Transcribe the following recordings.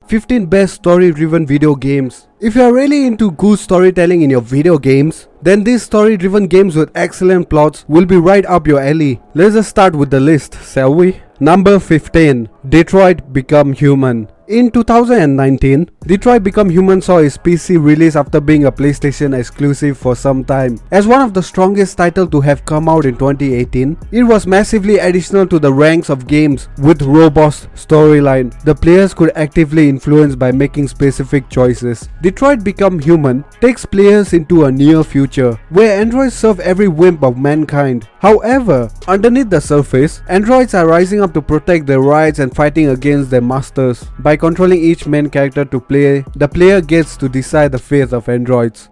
15 best story-driven video games. If you are really into good storytelling in your video games, then these story-driven games with excellent plots will be right up your alley. Let's just start with the list, shall we? Number 15. Detroit Become Human. In 2019, Detroit Become Human saw its PC release after being a PlayStation exclusive for some time. As one of the strongest titles to have come out in 2018, it was massively additional to the ranks of games with robust storyline the players could actively influence by making specific choices. Detroit Become Human takes players into a near future where androids serve every whim of mankind. However, underneath the surface, androids are rising up to protect their rights and fighting against their masters. By controlling each main character to play, the player gets to decide the fate of androids.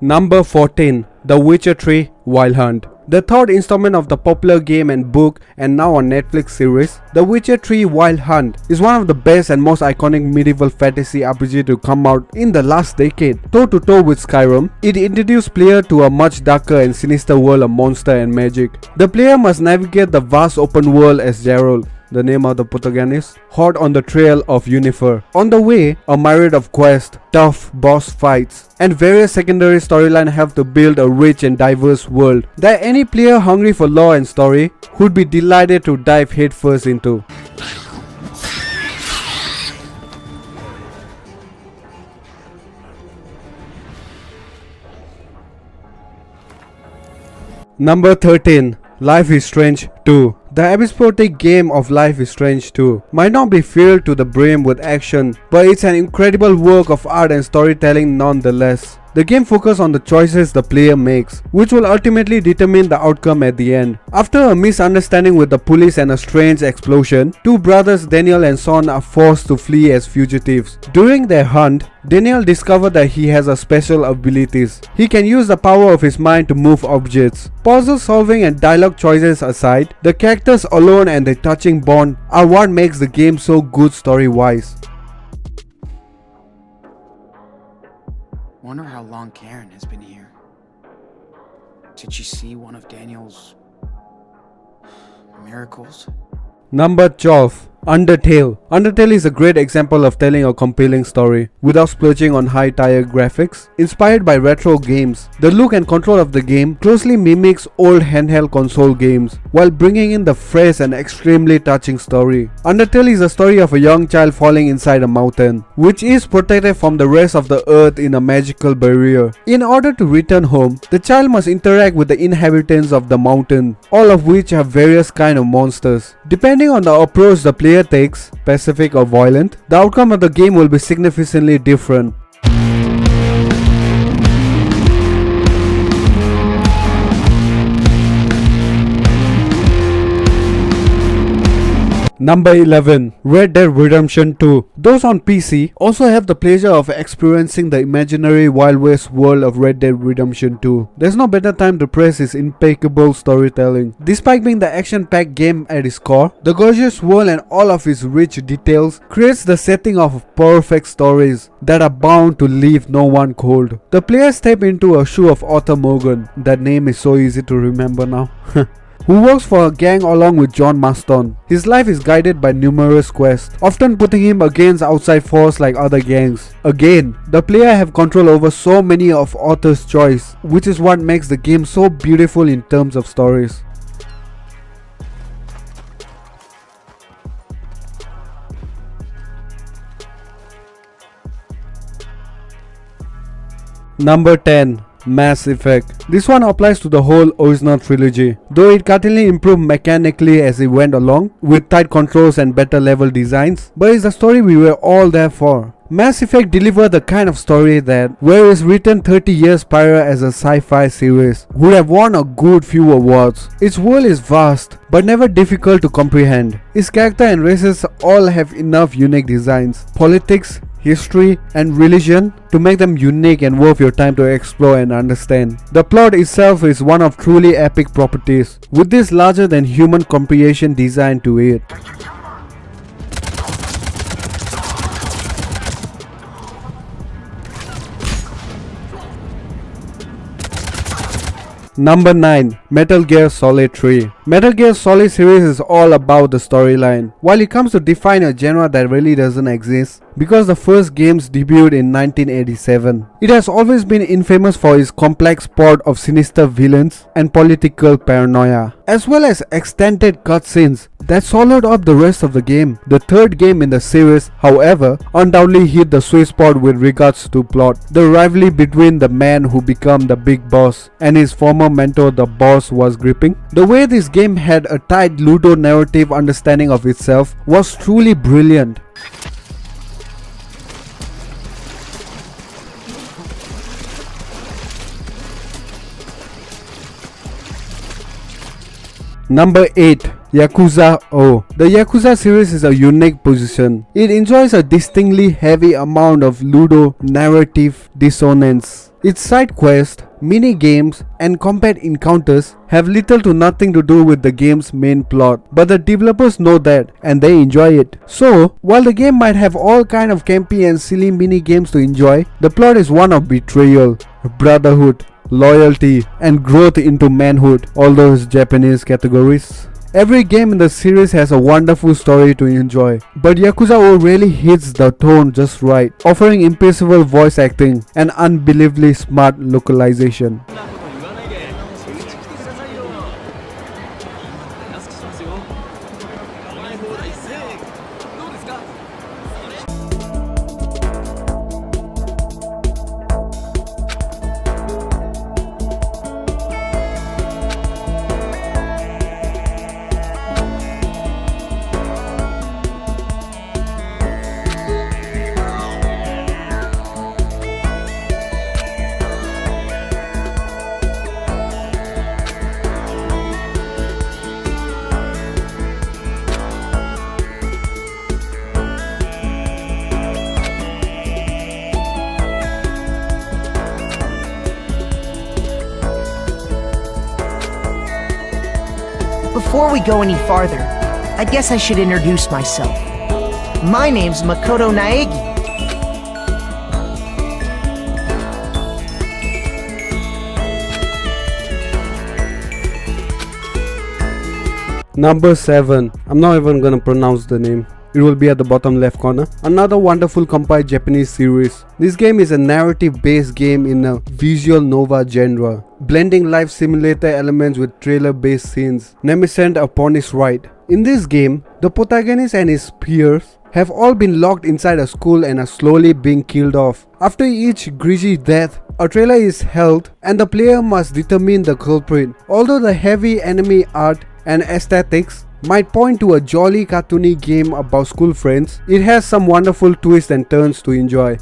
Number 14. The Witcher 3 Wild Hunt. The third installment of the popular game and book and now on Netflix series, The Witcher 3 Wild Hunt is one of the best and most iconic medieval fantasy RPG to come out in the last decade. Toe-to-toe with Skyrim, it introduced player to a much darker and sinister world of monster and magic. The player must navigate the vast open world as Geralt, the name of the protagonist, hot on the trail of Yennefer. On the way, a myriad of quests, tough boss fights, and various secondary storylines help to build a rich and diverse world that any player hungry for lore and story would be delighted to dive headfirst into. Number 13. Life is Strange 2. The episodic game of Life is Strange 2 might not be filled to the brim with action, but it's an incredible work of art and storytelling nonetheless. The game focuses on the choices the player makes, which will ultimately determine the outcome at the end. After a misunderstanding with the police and a strange explosion, two brothers Daniel and Son are forced to flee as fugitives. During their hunt, Daniel discovers that he has a special abilities. He can use the power of his mind to move objects. Puzzle solving and dialogue choices aside, the characters alone and their touching bond are what makes the game so good story-wise. Wonder how long Karen has been here. Did she see one of Daniel's miracles? Number 12. Undertale. Undertale is a great example of telling a compelling story without splurging on high-tier graphics. Inspired by retro games, the look and control of the game closely mimics old handheld console games while bringing in the fresh and extremely touching story. Undertale is a story of a young child falling inside a mountain, which is protected from the rest of the earth in a magical barrier. In order to return home, the child must interact with the inhabitants of the mountain, all of which have various kind of monsters. Depending on the approach the player takes, pacific or violent, the outcome of the game will be significantly different. Number 11. Red Dead Redemption 2. Those on PC also have the pleasure of experiencing the imaginary Wild West world of Red Dead Redemption 2. There's no better time to praise its impeccable storytelling. Despite being the action-packed game at its core, the gorgeous world and all of its rich details creates the setting of perfect stories that are bound to leave no one cold. The player step into a shoe of Arthur Morgan, that name is so easy to remember now, who works for a gang along with John Marston. His life is guided by numerous quests, often putting him against outside force like other gangs. Again, the player have control over so many of Arthur's choice, which is what makes the game so beautiful in terms of stories. Number 10. Mass Effect. This one applies to the whole original trilogy, though it continually improved mechanically as it went along, with tight controls and better level designs, but it's the story we were all there for. Mass Effect delivered the kind of story that, whereas written 30 years prior as a sci-fi series, would have won a good few awards. Its world is vast, but never difficult to comprehend. Its character and races all have enough unique designs, politics, history, and religion to make them unique and worth your time to explore and understand. The plot itself is one of truly epic properties, with this larger than human comprehension design to it. Number 9. Metal Gear Solid 3. Metal Gear Solid series is all about the storyline. While it comes to define a genre that really doesn't exist, because the first games debuted in 1987. It has always been infamous for its complex plot of sinister villains and political paranoia, as well as extended cutscenes that swallowed up the rest of the game. The third game in the series, however, undoubtedly hit the sweet spot with regards to plot. The rivalry between the man who became the big boss and his former mentor the boss was gripping. The way this game had a tight ludo-narrative understanding of itself was truly brilliant. Number 8. Yakuza O. The Yakuza series is a unique position. It enjoys a distinctly heavy amount of ludo narrative dissonance. Its side quests, mini games, and combat encounters have little to nothing to do with the game's main plot, but the developers know that and they enjoy it. So, while the game might have all kind of campy and silly mini games to enjoy, the plot is one of betrayal, brotherhood, loyalty, and growth into manhood, all those Japanese categories. Every game in the series has a wonderful story to enjoy, but Yakuza O really hits the tone just right, offering impeccable voice acting and unbelievably smart localization. Before we go any farther, I guess I should introduce myself. My name's Makoto Naegi. Number 7. I'm not even gonna pronounce the name. It will be at the bottom left corner. Another wonderful compiled Japanese series. This game is a narrative based game in a visual nova genre, blending life simulator elements with trailer based scenes, reminiscent upon its ride. In this game, the protagonist and his peers have all been locked inside a school and are slowly being killed off. After each grisly death, a trailer is held and the player must determine the culprit. Although the heavy enemy art and aesthetics might point to a jolly cartoony game about school friends, it has some wonderful twists and turns to enjoy.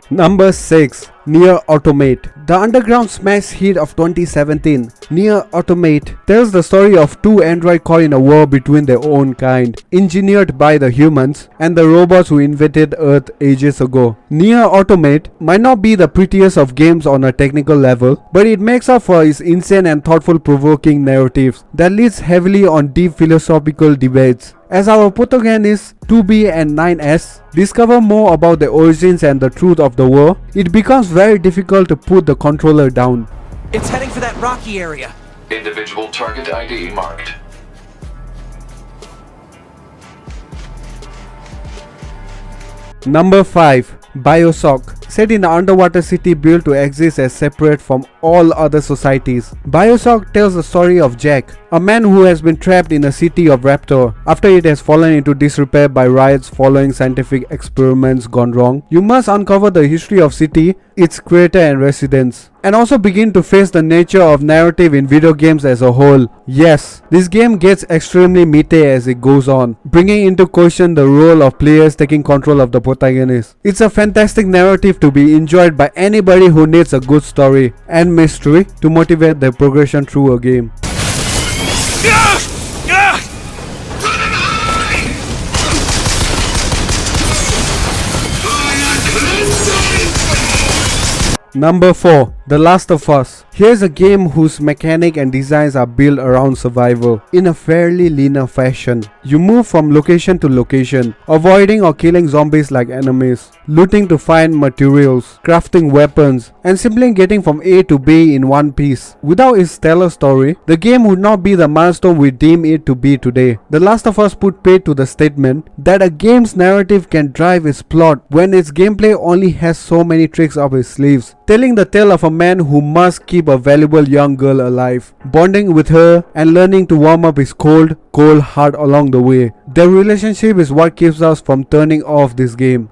Number 6. NieR Automata. The underground smash hit of 2017, NieR Automata tells the story of two androids caught in a war between their own kind, engineered by the humans and the robots who invaded Earth ages ago. NieR Automata might not be the prettiest of games on a technical level, but it makes up for its insane and thoughtful-provoking narratives that leads heavily on deep philosophical debates. As our protagonists 2B and 9S discover more about the origins and the truth of the war, it becomes very difficult to put the controller down. It's heading for that rocky area. Individual target ID marked. Number 5. BioShock. Set in an underwater city built to exist as separate from all other societies, BioShock tells the story of Jack, a man who has been trapped in a city of Raptor after it has fallen into disrepair by riots following scientific experiments gone wrong. You must uncover the history of city, its creator and residents, and also begin to face the nature of narrative in video games as a whole. Yes, this game gets extremely meta as it goes on, bringing into question the role of players taking control of the protagonist. It's a fantastic narrative to be enjoyed by anybody who needs a good story and mystery to motivate their progression through a game. Number 4. The Last of Us. Here's a game whose mechanic and designs are built around survival in a fairly linear fashion. You move from location to location, avoiding or killing zombies like enemies, looting to find materials, crafting weapons, and simply getting from A to B in one piece. Without its stellar story, the game would not be the milestone we deem it to be today. The Last of Us put paid to the statement that a game's narrative can drive its plot when its gameplay only has so many tricks up its sleeves, telling the tale of a man who must keep a valuable young girl alive, bonding with her and learning to warm up his cold heart along the way. Their relationship is what keeps us from turning off this game.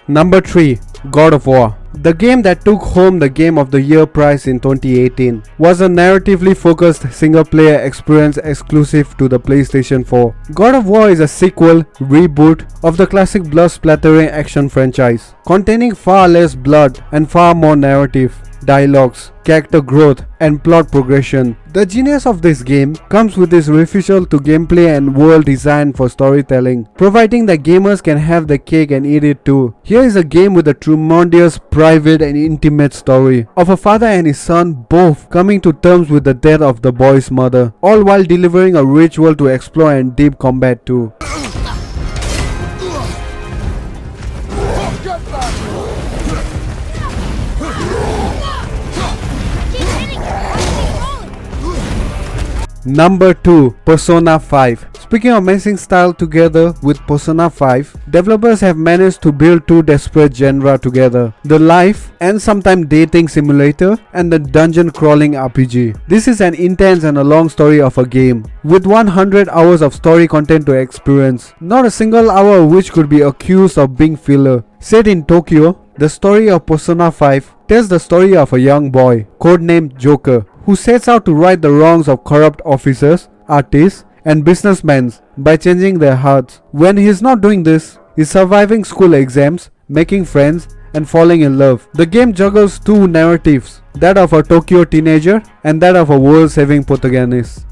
Number 3. God of War. The game that took home the Game of the Year prize in 2018 was a narratively focused single-player experience exclusive to the PlayStation 4. God of War is a sequel, reboot of the classic blood-splattering action franchise, containing far less blood and far more narrative, dialogues, character growth, and plot progression. The genius of this game comes with its refusal to gameplay and world design for storytelling, providing that gamers can have the cake and eat it too. Here is a game with a tremendous, private and intimate story of a father and his son both coming to terms with the death of the boy's mother, all while delivering a rich world to explore and deep combat too. Number 2. Persona 5. Speaking of mixing style together with Persona 5, developers have managed to build two desperate genres together: the life and sometimes dating simulator and the dungeon crawling RPG. This is an intense and a long story of a game, with 100 hours of story content to experience, not a single hour of which could be accused of being filler. Set in Tokyo, the story of Persona 5 tells the story of a young boy, codenamed Joker, who sets out to right the wrongs of corrupt officers, artists, and businessmen by changing their hearts. When he is not doing this, he is surviving school exams, making friends, and falling in love. The game juggles two narratives, that of a Tokyo teenager and that of a world-saving protagonist.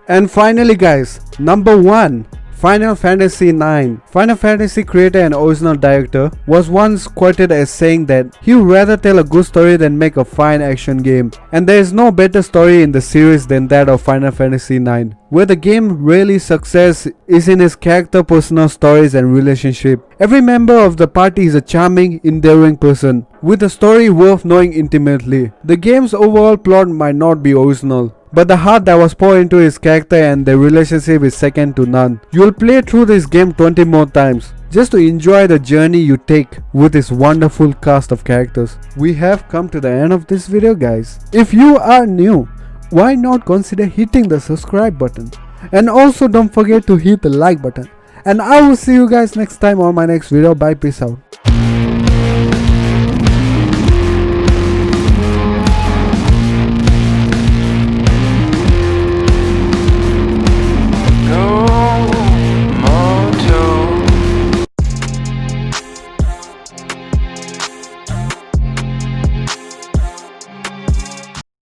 And finally guys, number 1. Final Fantasy IX. Final Fantasy creator and original director was once quoted as saying that he would rather tell a good story than make a fine action game, and there is no better story in the series than that of Final Fantasy IX, where the game really success is in its character, personal stories and relationship. Every member of the party is a charming, endearing person, with a story worth knowing intimately. The game's overall plot might not be original, but the heart that was poured into his character and their relationship is second to none. You will play through this game 20 more times just to enjoy the journey you take with this wonderful cast of characters. We have come to the end of this video guys. If you are new, why not consider hitting the subscribe button, and also don't forget to hit the like button, and I will see you guys next time on my next video. Bye, peace out.